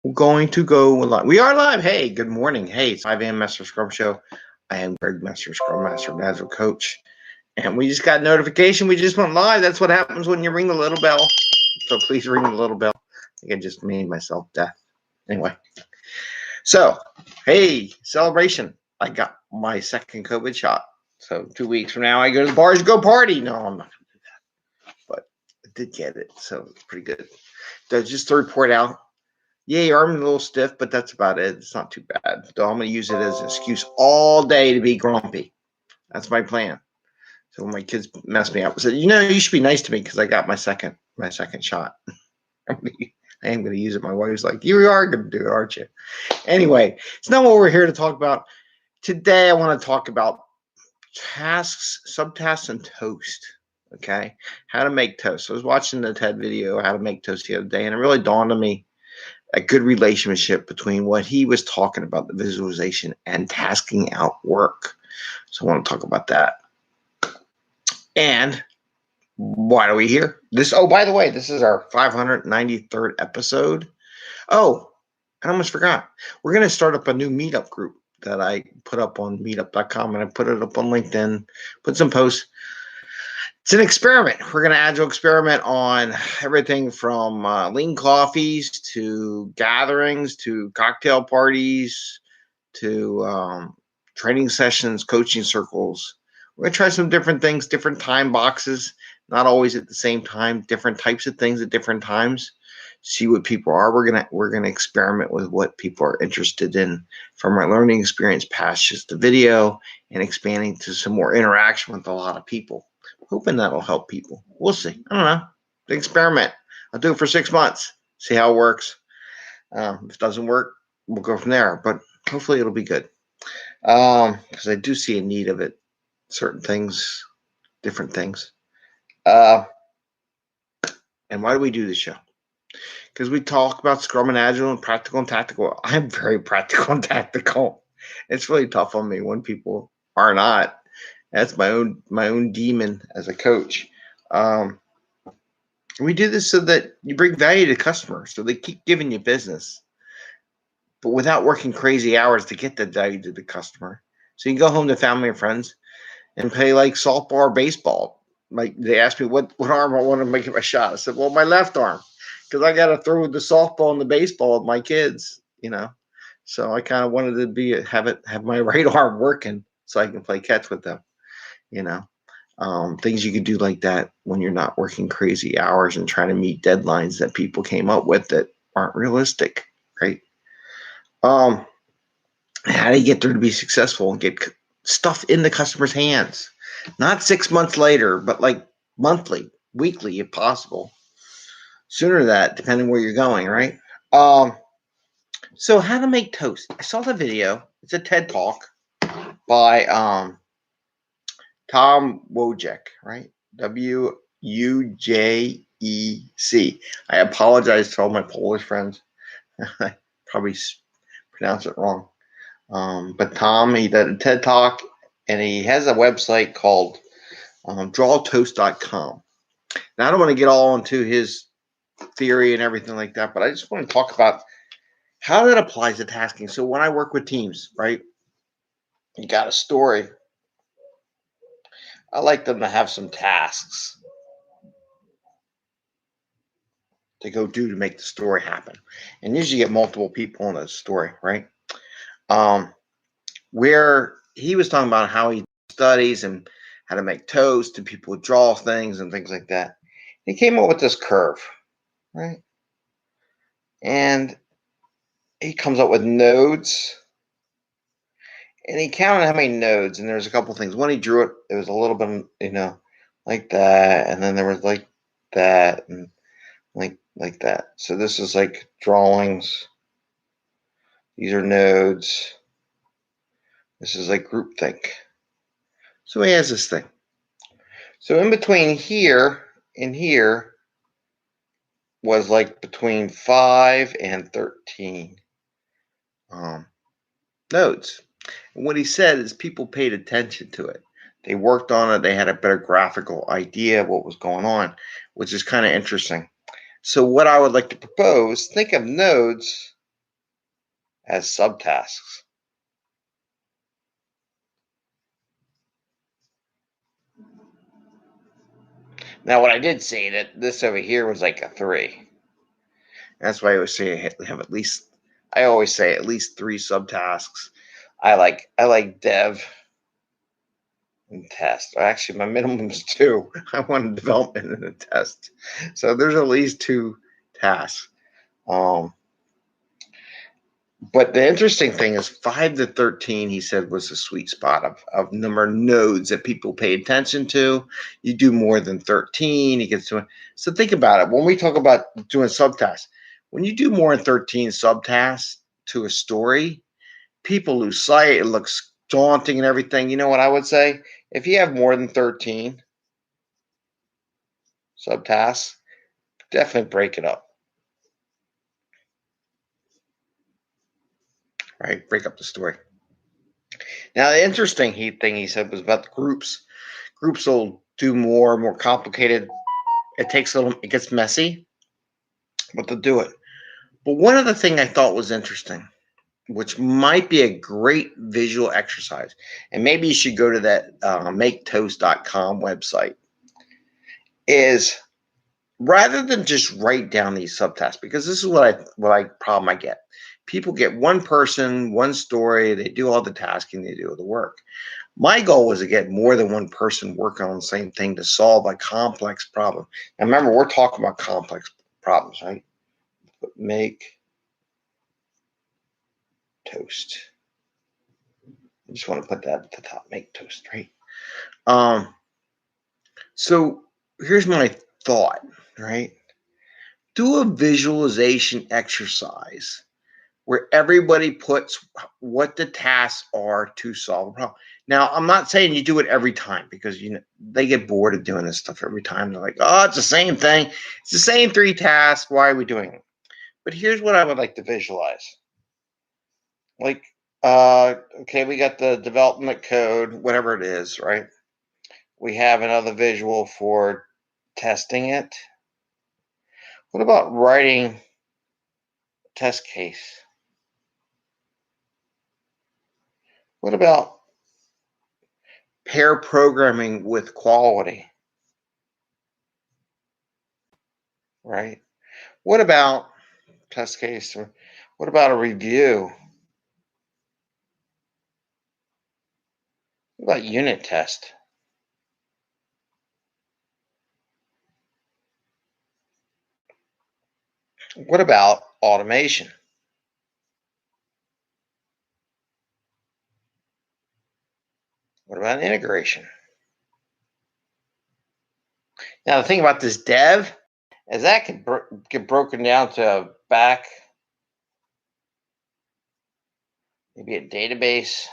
We're going to go live. We are live. Hey, good morning. Hey, it's 5 a.m. Mester Scrum Show. I am Greg Mester, Scrum Master and Agile Coach. And we just got notification. We just went live. That's what happens when you ring the little bell. So please ring the little bell. I think I just made myself deaf. Anyway. So, hey, celebration. I got my second COVID shot. So 2 weeks from now, I go to the bars to go party. No, I'm not going to do that. But I did get it. So it's pretty good. Just to report out. Yeah, your arm's a little stiff, but that's about it. It's not too bad. So I'm going to use it as an excuse all day to be grumpy. That's my plan. So when my kids mess me up, I said, you should be nice to me because I got my second shot. I am going to use it. My wife's like, you are going to do it, aren't you? Anyway, it's not what we're here to talk about. Today, I want to talk about tasks, subtasks, and toast. Okay? How to make toast. So I was watching the TED video, how to make toast the other day, and it really dawned on me a good relationship between what he was talking about, the visualization, and tasking out work. So I want to talk about that. And why are we here? By the way, this is our 593rd episode. Oh, I almost forgot. We're going to start up a new Meetup group that I put up on meetup.com, and I put it up on LinkedIn, put some posts. It's an experiment. We're going to Agile experiment on everything from lean coffees to gatherings to cocktail parties to training sessions, coaching circles. We're going to try some different things, different time boxes, not always at the same time, different types of things at different times. See what people are. We're gonna experiment with what people are interested in from our learning experience past just the video and expanding to some more interaction with a lot of people. Hoping that'll help people. We'll see. I don't know. The experiment. I'll do it for 6 months. See how it works. If it doesn't work, we'll go from there. But hopefully it'll be good. Because I do see a need of it. Certain things, different things. And why do we do this show? Because we talk about Scrum and Agile and practical and tactical. I'm very practical and tactical. It's really tough on me when people are not. That's my own demon as a coach. We do this so that you bring value to customers, so they keep giving you business, but without working crazy hours to get the value to the customer. So you can go home to family and friends and play like softball or baseball. Like they asked me what arm I want to make my shot. I said, well, my left arm, because I got to throw the softball and the baseball with my kids, So I kind of wanted to have my right arm working so I can play catch with them. Things you could do like that when you're not working crazy hours and trying to meet deadlines that people came up with that aren't realistic, right? How do you get there to be successful and get stuff in the customer's hands? Not 6 months later, but like monthly, weekly, if possible. Sooner than that, depending where you're going, right? So how to make toast. I saw the video. It's a TED Talk by Tom Wujec, right? W-U-J-E-C. I apologize to all my Polish friends. I probably pronounced it wrong. But Tom, he did a TED Talk, and he has a website called drawtoast.com. Now, I don't want to get all into his theory and everything like that, but I just want to talk about how that applies to tasking. So when I work with teams, right, you got a story. I like them to have some tasks to go do to make the story happen. And usually you get multiple people in a story, right? Where he was talking about how he studies and how to make toast and people would draw things and things like that. He came up with this curve, right? And he comes up with nodes. And he counted how many nodes, and there's a couple things. When he drew it, it was a little bit, like that, and then there was like that, and like that. So this is like drawings. These are nodes. This is like groupthink. So he has this thing. So in between here and here was like between 5 and 13 nodes. And what he said is people paid attention to it. They worked on it. They had a better graphical idea of what was going on, which is kind of interesting. So what I would like to propose, think of nodes as subtasks. Now, what I did say that this over here was like a 3. That's why I always say have at least. I always say at least 3 subtasks. I like dev and test. Actually, my minimum is 2. I want a development and a test. So there's at least 2 tasks. But the interesting thing is 5 to 13, he said, was the sweet spot of number of nodes that people pay attention to. You do more than 13, it gets to. So think about it. When we talk about doing subtasks, when you do more than 13 subtasks to a story, people lose sight. It looks daunting and everything. You know what I would say? If you have more than 13 subtasks, definitely break it up. Right? Break up the story. Now, the interesting thing he said was about the groups. Groups will do more complicated. It gets messy, but they'll do it. But one other thing I thought was interesting, which might be a great visual exercise, and maybe you should go to that maketoast.com website, is rather than just write down these subtasks, because this is what problem I get. People get one person, one story, they do all the tasking, they do all the work. My goal was to get more than one person working on the same thing to solve a complex problem. Now remember, we're talking about complex problems, right? But make toast. I just want to put that at the top, make toast, right? So here's my thought, right? Do a visualization exercise where everybody puts what the tasks are to solve a problem. Now, I'm not saying you do it every time, because they get bored of doing this stuff every time. They're like, oh, it's the same thing. It's the same 3 tasks. Why are we doing it? But here's what I would like to visualize. Like, okay, we got the development code, whatever it is, right? We have another visual for testing it. What about writing a test case? What about pair programming with quality? Right? What about test case? Or what about a review? What about unit test? What about automation? What about integration? Now, the thing about this dev is that can get broken down to back, maybe a database,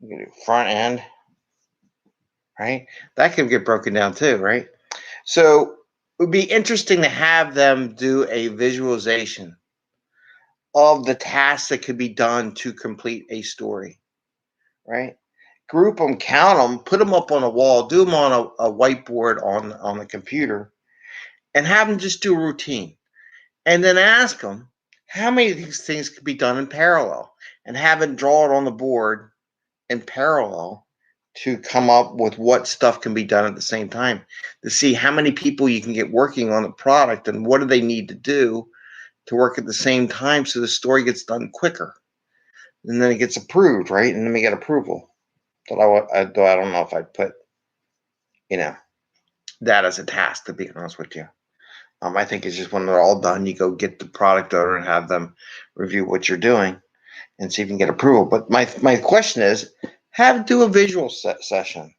you can do front end, right? That could get broken down too, right? So it would be interesting to have them do a visualization of the tasks that could be done to complete a story, right? Group them, count them, put them up on a wall, do them on a whiteboard on the computer, and have them just do a routine. And then ask them how many of these things could be done in parallel, and have them draw it on the board in parallel to come up with what stuff can be done at the same time, to see how many people you can get working on the product and what do they need to do to work at the same time so the story gets done quicker. And then it gets approved, right? And then we get approval. But I don't know if I'd put, that as a task, to be honest with you. I think it's just when they're all done, you go get the product owner and have them review what you're doing and see if you can get approval. But my question is, do a visual session.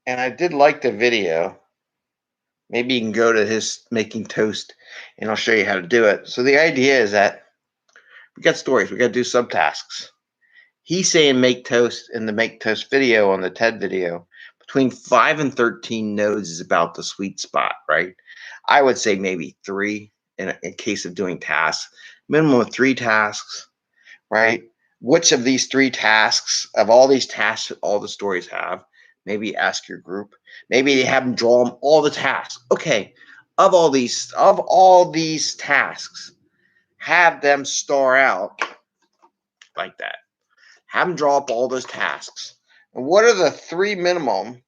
And I did like the video. Maybe you can go to his Making Toast and I'll show you how to do it. So the idea is that we got stories. We got to do subtasks. He's saying make toast in the Make Toast video on the TED video. Between 5 and 13 nodes is about the sweet spot, right? I would say maybe 3 in case of doing tasks. Minimum of 3 tasks, right? Which of these 3 tasks, of all these tasks that all the stories have, maybe ask your group. Maybe they have them draw them all the tasks. Okay, of all these tasks, have them star out like that. Have them draw up all those tasks. And what are the 3 minimum,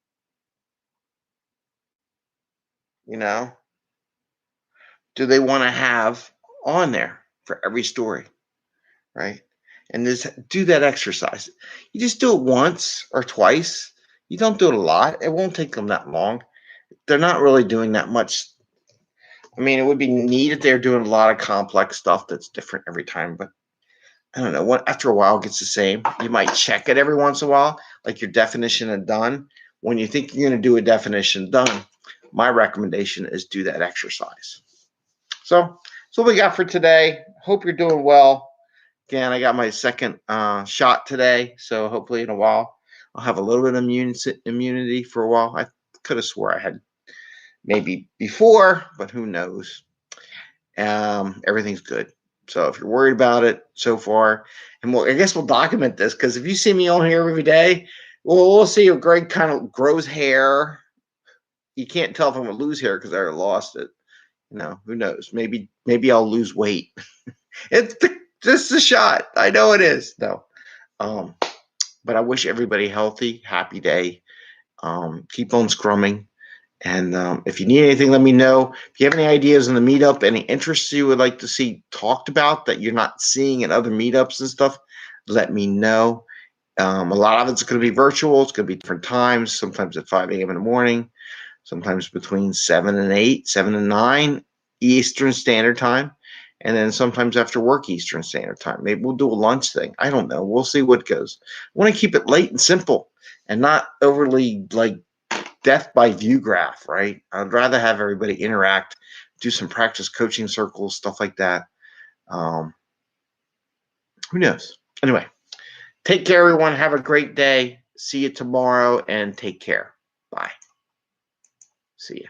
do they want to have on there for every story, right? And just do that exercise. You just do it once or twice. You don't do it a lot. It won't take them that long. They're not really doing that much. I mean, it would be neat if they're doing a lot of complex stuff that's different every time, but I don't know. After a while, it gets the same. You might check it every once in a while, like your definition of done. When you think you're going to do a definition done, my recommendation is do that exercise. So that's what we got for today. Hope you're doing well. Again, I got my second shot today, so hopefully in a while I'll have a little bit of immunity for a while. I could have swore I had maybe before, but who knows? Everything's good. So if you're worried about it so far, and I guess we'll document this, because if you see me on here every day, we'll see if Greg kind of grows hair. You can't tell if I'm going to lose hair because I already lost it. Who knows? Maybe I'll lose weight. It's just a shot. I know it is. No. But I wish everybody a healthy, happy day. Keep on scrumming. And if you need anything, let me know. If you have any ideas on the meetup, any interests you would like to see talked about that you're not seeing in other meetups and stuff, let me know. A lot of it's going to be virtual. It's going to be different times, sometimes at 5 a.m. in the morning, sometimes between 7 and 8, 7 and 9 Eastern Standard Time, and then sometimes after work Eastern Standard Time. Maybe we'll do a lunch thing. I don't know. We'll see what goes. I want to keep it light and simple and not overly death by view graph, right? I'd rather have everybody interact, do some practice coaching circles, stuff like that. Who knows? Anyway, take care, everyone. Have a great day. See you tomorrow, and take care. Bye. See ya.